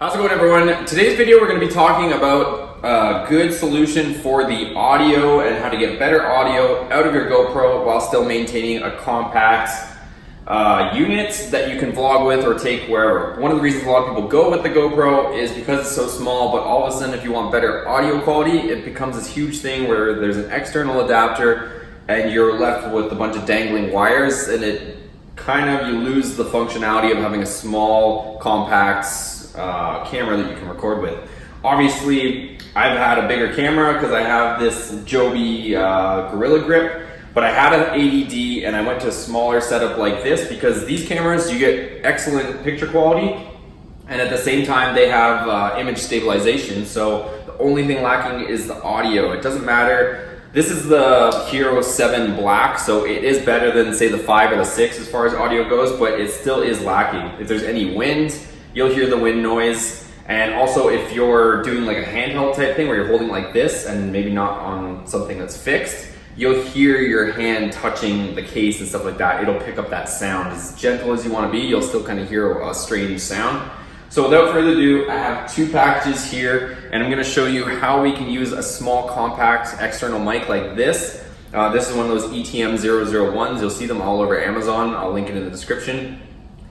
How's it going, everyone? Today's video we're going to be talking about a good solution for the audio and how to get better audio out of your GoPro while still maintaining a compact unit that you can vlog with or take wherever. One of the reasons a lot of people go with the GoPro is because it's so small, but all of a sudden if you want better audio quality, it becomes this huge thing where there's an external adapter and you're left with a bunch of dangling wires, and it you lose the functionality of having a small, compact camera that you can record with. Obviously, I've had a bigger camera because I have this Joby Gorilla Grip, but I had an 80D and I went to a smaller setup like this because these cameras, you get excellent picture quality and at the same time they have image stabilization, so the only thing lacking is the audio. It doesn't matter. This is the Hero 7 Black, so it is better than say the 5 or the 6 as far as audio goes, but it still is lacking. If there's any wind, you'll hear the wind noise. And also if you're doing like a handheld type thing where you're holding like this and maybe not on something that's fixed, you'll hear your hand touching the case and stuff like that. It'll pick up that sound. As gentle as you want to be, you'll still kind of hear a strange sound. So without further ado, I have two packages here and I'm going to show you how we can use a small compact external mic like this. This is one of those ETM 001s. You'll see them all over Amazon. I'll link it in the description.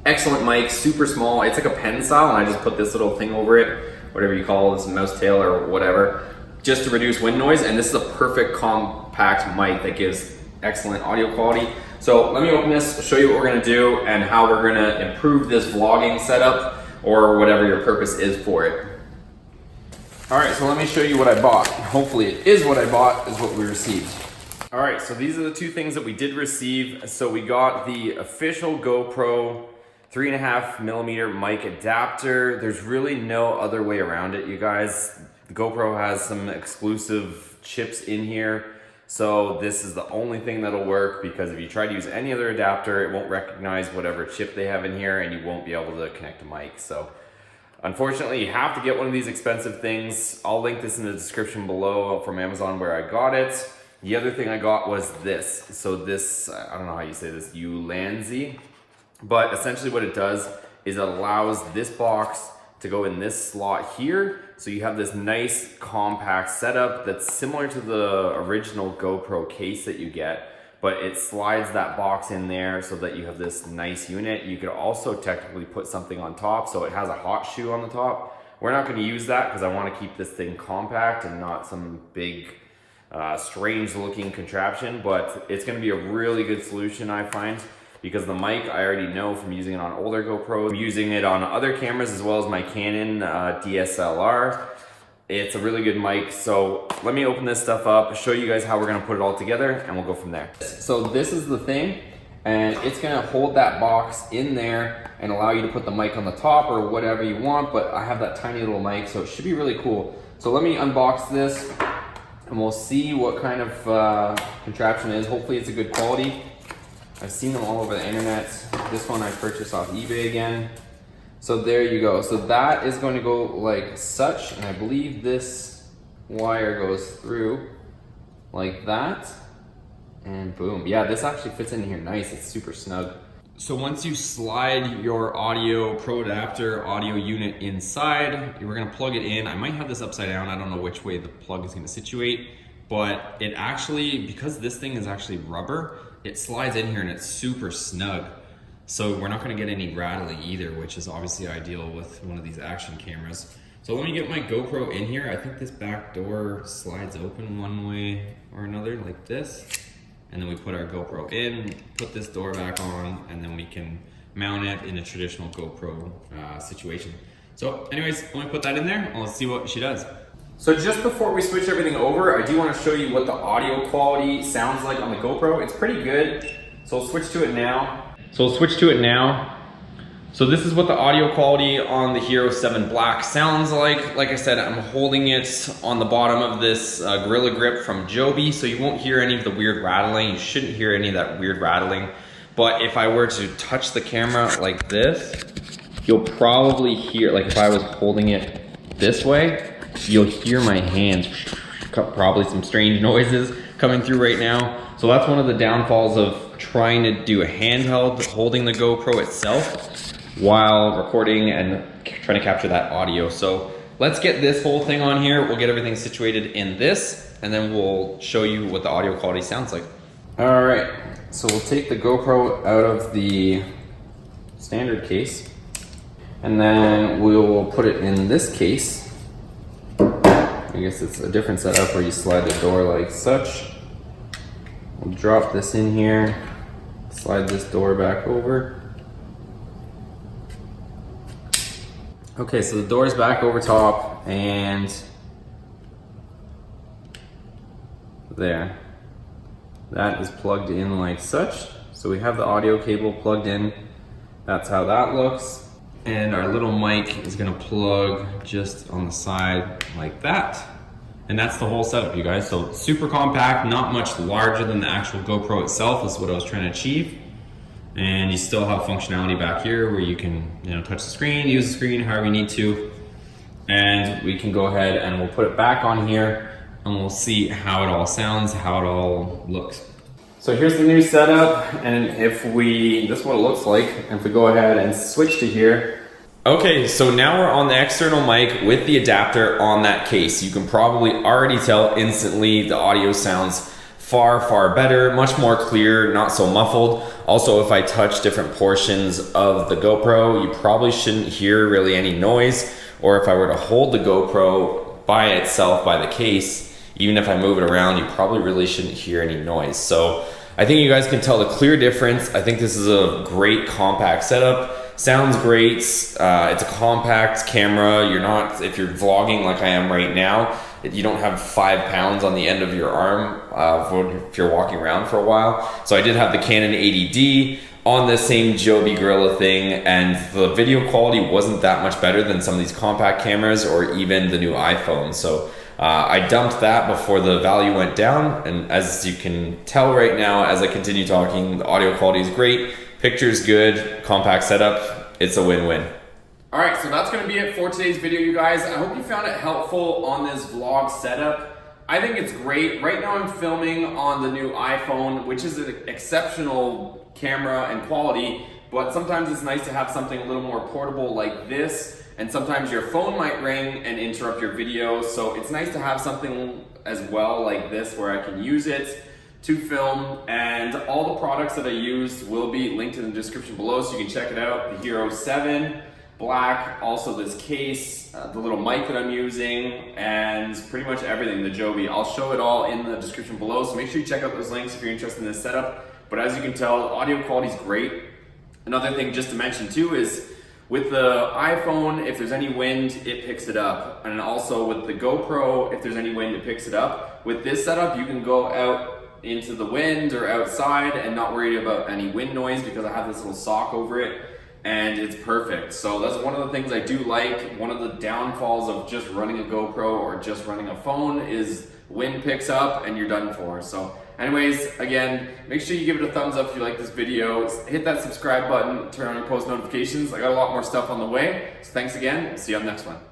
Excellent mic, super small. It's like a pen style, and I just put this little thing over it, whatever you call this, mouse tail or whatever, just to reduce wind noise. And this is a perfect compact mic that gives excellent audio quality. So let me open this, show you what we're gonna do and how we're gonna improve this vlogging setup or whatever your purpose is for it. All right, so let me show you what I bought. Hopefully it is what I bought, is what we received. All right, so these are the two things that we did receive. So we got the official GoPro 3.5mm mic adapter. There's really no other way around it, you guys. The GoPro has some exclusive chips in here, so this is the only thing that'll work, because if you try to use any other adapter, it won't recognize whatever chip they have in here and you won't be able to connect a mic. So unfortunately, you have to get one of these expensive things. I'll link this in the description below from Amazon where I got it. The other thing I got was this. So this, I don't know how you say this, Ulanzi. But essentially what it does is it allows this box to go in this slot here. So you have this nice compact setup that's similar to the original GoPro case that you get, but it slides that box in there so that you have this nice unit. You could also technically put something on top. So it has a hot shoe on the top. We're not gonna use that because I wanna keep this thing compact and not some big, strange looking contraption, but it's gonna be a really good solution, I find. Because the mic, I already know from using it on older GoPros, I'm using it on other cameras as well as my Canon DSLR. It's a really good mic, so let me open this stuff up, show you guys how we're gonna put it all together, and we'll go from there. So this is the thing, and it's gonna hold that box in there and allow you to put the mic on the top or whatever you want, but I have that tiny little mic, so it should be really cool. So let me unbox this, and we'll see what kind of contraption it is. Hopefully it's a good quality. I've seen them all over the internet. This one I purchased off eBay again. So there you go. So that is going to go like such, and I believe this wire goes through like that, and boom. Yeah, this actually fits in here nice. It's super snug. So once you slide your audio pro adapter audio unit inside, we're gonna plug it in. I might have this upside down. I don't know which way the plug is gonna situate, but it actually, because this thing is actually rubber, it slides in here and it's super snug. So we're not gonna get any rattling either, which is obviously ideal with one of these action cameras. So let me get my GoPro in here. I think this back door slides open one way or another like this. And then we put our GoPro in, put this door back on, and then we can mount it in a traditional GoPro situation. So anyways, let me put that in there and let's see what she does. So just before we switch everything over, I do want to show you what the audio quality sounds like on the GoPro. It's pretty good. So we'll switch to it now. So this is what the audio quality on the Hero 7 Black sounds like. Like I said, I'm holding it on the bottom of this Gorilla Grip from Joby, so you won't hear any of the weird rattling. You shouldn't hear any of that weird rattling. But if I were to touch the camera like this, you'll probably hear, like if I was holding it this way, you'll hear my hands, probably some strange noises coming through right now. So that's one of the downfalls of trying to do a handheld holding the GoPro itself. while recording and trying to capture that audio. So let's get this whole thing on here. We'll get everything situated in this, and then we'll show you what the audio quality sounds like. All right, so we'll take the GoPro out of the standard case, and then we'll put it in this case. I guess it's a different setup where you slide the door like such. We'll drop this in here, slide this door back over. Okay, so the door is back over top, and there. That is plugged in like such. So we have the audio cable plugged in. That's how that looks. And our little mic is gonna plug just on the side like that. And that's the whole setup, you guys. So super compact, not much larger than the actual GoPro itself is what I was trying to achieve. And you still have functionality back here where you can, touch the screen, use the screen however you need to. And we can go ahead and we'll put it back on here and we'll see how it all sounds, how it all looks. So here's the new setup, and this is what it looks like. If we go ahead and switch to here. Okay, so now we're on the external mic with the adapter on that case. You can probably already tell instantly the audio sounds far, far better, much more clear, not so muffled. Also, if I touch different portions of the GoPro, you probably shouldn't hear really any noise. Or if I were to hold the GoPro by itself, by the case, even if I move it around, you probably really shouldn't hear any noise. So I think you guys can tell the clear difference. I think this is a great compact setup. Sounds great. It's a compact camera. If you're vlogging like I am right now, you don't have 5 pounds on the end of your arm if you're walking around for a while. So I did have the Canon 80D on the same Joby Gorilla thing, and the video quality wasn't that much better than some of these compact cameras or even the new iPhone. So I dumped that before the value went down, and as you can tell right now, as I continue talking, the audio quality is great, picture's good, compact setup, it's a win-win. All right, so that's gonna be it for today's video, you guys. I hope you found it helpful on this vlog setup. I think it's great. Right now I'm filming on the new iPhone, which is an exceptional camera and quality, but sometimes it's nice to have something a little more portable like this, and sometimes your phone might ring and interrupt your video, so it's nice to have something as well like this where I can use it to film. And all the products that I used will be linked in the description below, so you can check it out. The Hero 7 Black, also this case, the little mic that I'm using, and pretty much everything, the Joby. I'll show it all in the description below, so make sure you check out those links if you're interested in this setup. But as you can tell, the audio quality is great. Another thing just to mention too is with the iPhone, if there's any wind, it picks it up. And also with the GoPro, if there's any wind, it picks it up. With this setup, you can go out into the wind or outside and not worry about any wind noise because I have this little sock over it, and it's perfect. So that's one of the things I do like. One of the downfalls of just running a GoPro or just running a phone is wind picks up and you're done for. So anyways, again, make sure you give it a thumbs up if you like this video. Hit that subscribe button, turn on your post notifications. I got a lot more stuff on the way. So thanks again. See you on the next one.